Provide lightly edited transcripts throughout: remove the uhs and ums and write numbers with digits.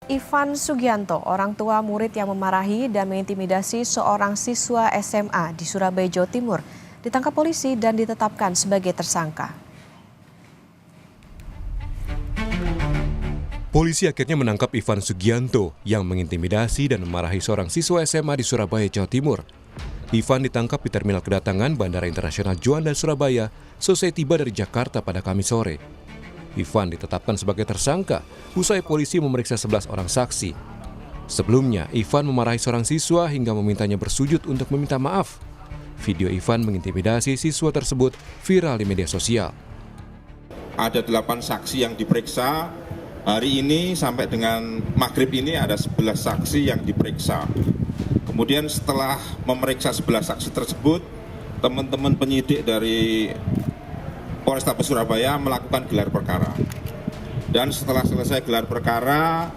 Ivan Sugianto, orang tua murid yang memarahi dan mengintimidasi seorang siswa SMA di Surabaya, Jawa Timur, ditangkap polisi dan ditetapkan sebagai tersangka. Polisi akhirnya menangkap Ivan Sugianto yang mengintimidasi dan memarahi seorang siswa SMA di Surabaya, Jawa Timur. Ivan ditangkap di terminal kedatangan Bandara Internasional Juanda, Surabaya, selesai tiba dari Jakarta pada Kamis sore. Ivan ditetapkan sebagai tersangka usai polisi memeriksa 11 orang saksi. Sebelumnya, Ivan memarahi seorang siswa hingga memintanya bersujud untuk meminta maaf. Video Ivan mengintimidasi siswa tersebut viral di media sosial. Ada 8 saksi yang diperiksa. Hari ini sampai dengan maghrib ini ada 11 saksi yang diperiksa. Kemudian setelah memeriksa 11 saksi tersebut, teman-teman penyidik dari Polrestabes Surabaya melakukan gelar perkara. Dan setelah selesai gelar perkara,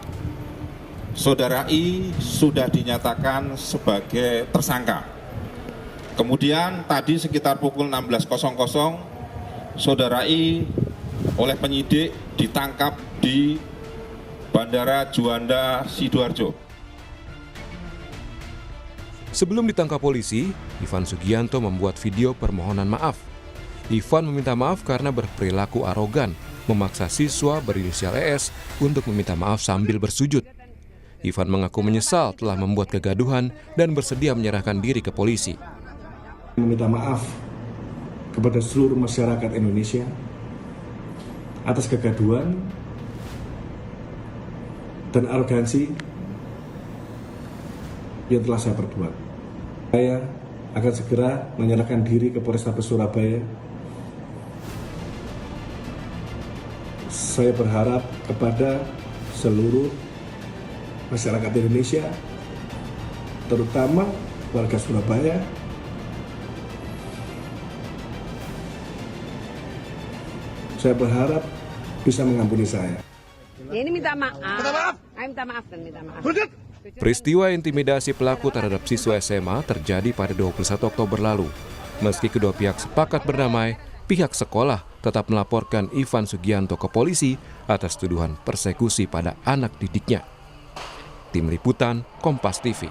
Saudara I sudah dinyatakan sebagai tersangka. Kemudian tadi sekitar pukul 16.00, Saudara I oleh penyidik ditangkap di Bandara Juanda, Sidoarjo. Sebelum ditangkap polisi, Ivan Sugianto membuat video permohonan maaf. Ivan meminta maaf karena berperilaku arogan, memaksa siswa berinisial ES untuk meminta maaf sambil bersujud. Ivan mengaku menyesal telah membuat kegaduhan dan bersedia menyerahkan diri ke polisi. Meminta maaf kepada seluruh masyarakat Indonesia atas kegaduhan dan arogansi yang telah saya perbuat. Saya akan segera menyerahkan diri ke Polrestabes Surabaya. Saya berharap kepada seluruh masyarakat Indonesia, terutama warga Surabaya, saya berharap bisa mengampuni saya. Ya, ini minta maaf. Minta maaf dan minta maaf. Peristiwa intimidasi pelaku terhadap siswa SMA terjadi pada 21 Oktober lalu. Meski kedua pihak sepakat berdamai, pihak sekolah tetap melaporkan Ivan Sugianto ke polisi atas tuduhan persekusi pada anak didiknya. Tim Liputan, Kompas TV.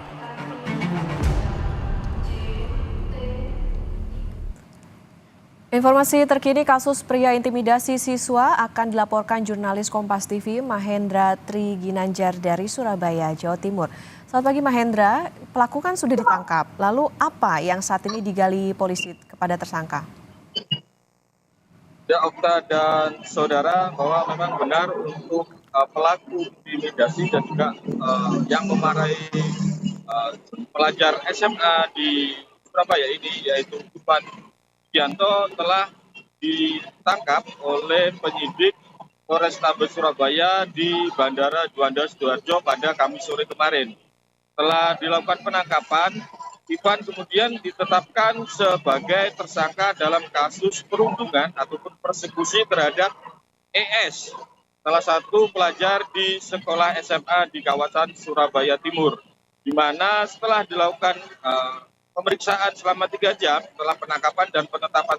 Informasi terkini kasus pria intimidasi siswa akan dilaporkan jurnalis Kompas TV Mahendra Tri Ginanjar dari Surabaya, Jawa Timur. Selamat pagi Mahendra, pelaku kan sudah ditangkap. Lalu apa yang saat ini digali polisi kepada tersangka? Ya, Okta dan saudara, bahwa memang benar untuk pelaku intimidasi dan juga yang memarahi pelajar SMA di Surabaya ini, yaitu Ivan Sugianto, telah ditangkap oleh penyidik Polrestabes Surabaya di Bandara Juanda, Sidoarjo pada Kamis sore kemarin. Setelah dilakukan penangkapan, Ivan kemudian ditetapkan sebagai tersangka dalam kasus perundungan ataupun persekusi terhadap ES, salah satu pelajar di sekolah SMA di kawasan Surabaya Timur, di mana setelah dilakukan pemeriksaan selama 3 jam setelah penangkapan dan penetapan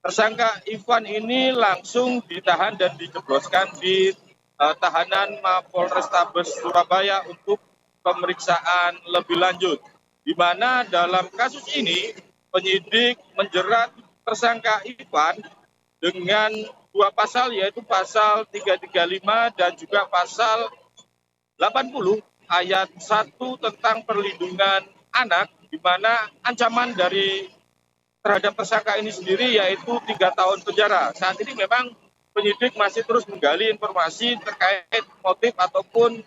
tersangka Ivan ini langsung ditahan dan dijebloskan di tahanan Mapolrestabes Surabaya untuk pemeriksaan lebih lanjut. Di mana dalam kasus ini penyidik menjerat tersangka Ivan dengan 2 pasal, yaitu pasal 335 dan juga pasal 80 ayat 1 tentang perlindungan anak, di mana ancaman terhadap tersangka ini sendiri yaitu 3 tahun penjara. Saat ini memang penyidik masih terus menggali informasi terkait motif ataupun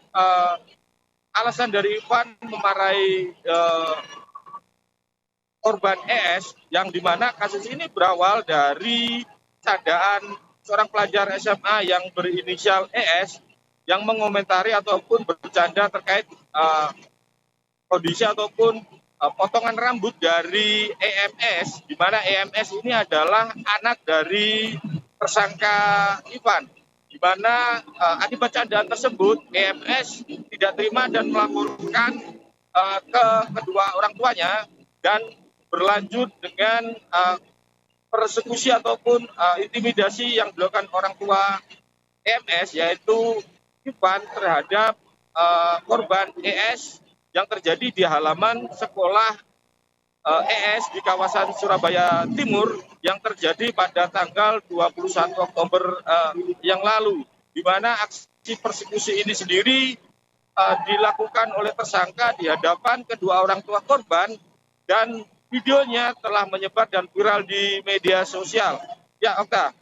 alasan dari Ivan memarahi korban ES, yang dimana kasus ini berawal dari candaan seorang pelajar SMA yang berinisial ES yang mengomentari ataupun bercanda terkait kondisi ataupun potongan rambut dari EMS, di mana EMS ini adalah anak dari tersangka Ivan. Di mana akibat candaan tersebut EMS tidak terima dan melaporkan ke kedua orang tuanya dan berlanjut dengan persekusi ataupun intimidasi yang dilakukan orang tua EMS, yaitu Ivan terhadap korban ES yang terjadi di halaman sekolah ES di kawasan Surabaya Timur yang terjadi pada tanggal 21 Oktober yang lalu, di mana aksi persekusi ini sendiri dilakukan oleh tersangka di hadapan kedua orang tua korban dan videonya telah menyebar dan viral di media sosial. Ya, Okta.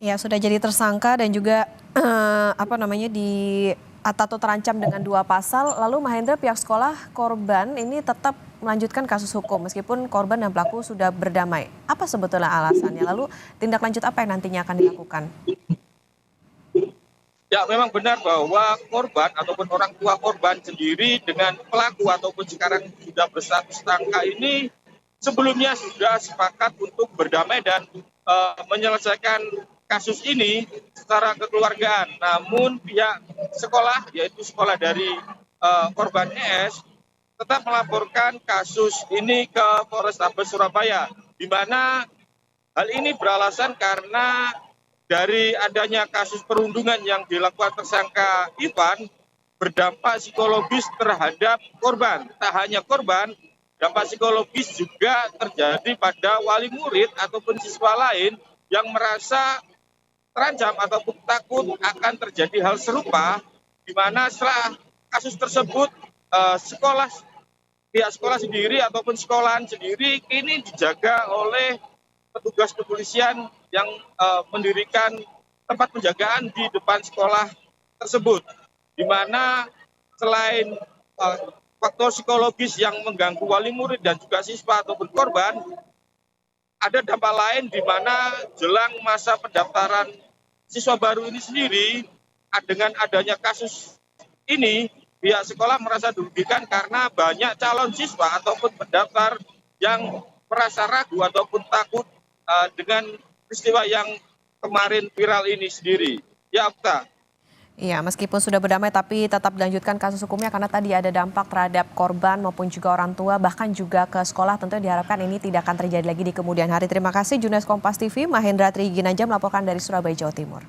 Ya, sudah jadi tersangka dan juga atau terancam dengan 2 pasal. Lalu Mahendra, pihak sekolah korban ini tetap melanjutkan kasus hukum meskipun korban dan pelaku sudah berdamai. Apa sebetulnya alasannya? Lalu tindak lanjut apa yang nantinya akan dilakukan? Ya, memang benar bahwa korban ataupun orang tua korban sendiri dengan pelaku ataupun sekarang sudah berstatus tersangka ini sebelumnya sudah sepakat untuk berdamai dan menyelesaikan kasus ini secara kekeluargaan. Namun pihak sekolah, yaitu sekolah dari korban ES, tetap melaporkan kasus ini ke Polrestabes Surabaya, di mana hal ini beralasan karena dari adanya kasus perundungan yang dilakukan tersangka Ivan berdampak psikologis terhadap korban. Tak hanya korban, dampak psikologis juga terjadi pada wali murid ataupun siswa lain yang merasa terancam ataupun takut akan terjadi hal serupa, di mana setelah kasus tersebut pihak sekolah sendiri ataupun sekolahan sendiri kini dijaga oleh petugas kepolisian yang mendirikan tempat penjagaan di depan sekolah tersebut, di mana selain faktor psikologis yang mengganggu wali murid dan juga siswa ataupun korban, ada dampak lain di mana jelang masa pendaftaran siswa baru ini sendiri, dengan adanya kasus ini, pihak sekolah merasa dirugikan karena banyak calon siswa ataupun pendaftar yang merasa ragu ataupun takut dengan peristiwa yang kemarin viral ini sendiri. Ya, Okta. Iya, meskipun sudah berdamai tapi tetap dilanjutkan kasus hukumnya karena tadi ada dampak terhadap korban maupun juga orang tua, bahkan juga ke sekolah. Tentunya diharapkan ini tidak akan terjadi lagi di kemudian hari. Terima kasih Jurnalis Kompas TV Mahendra Tri Ginanjar melaporkan dari Surabaya, Jawa Timur.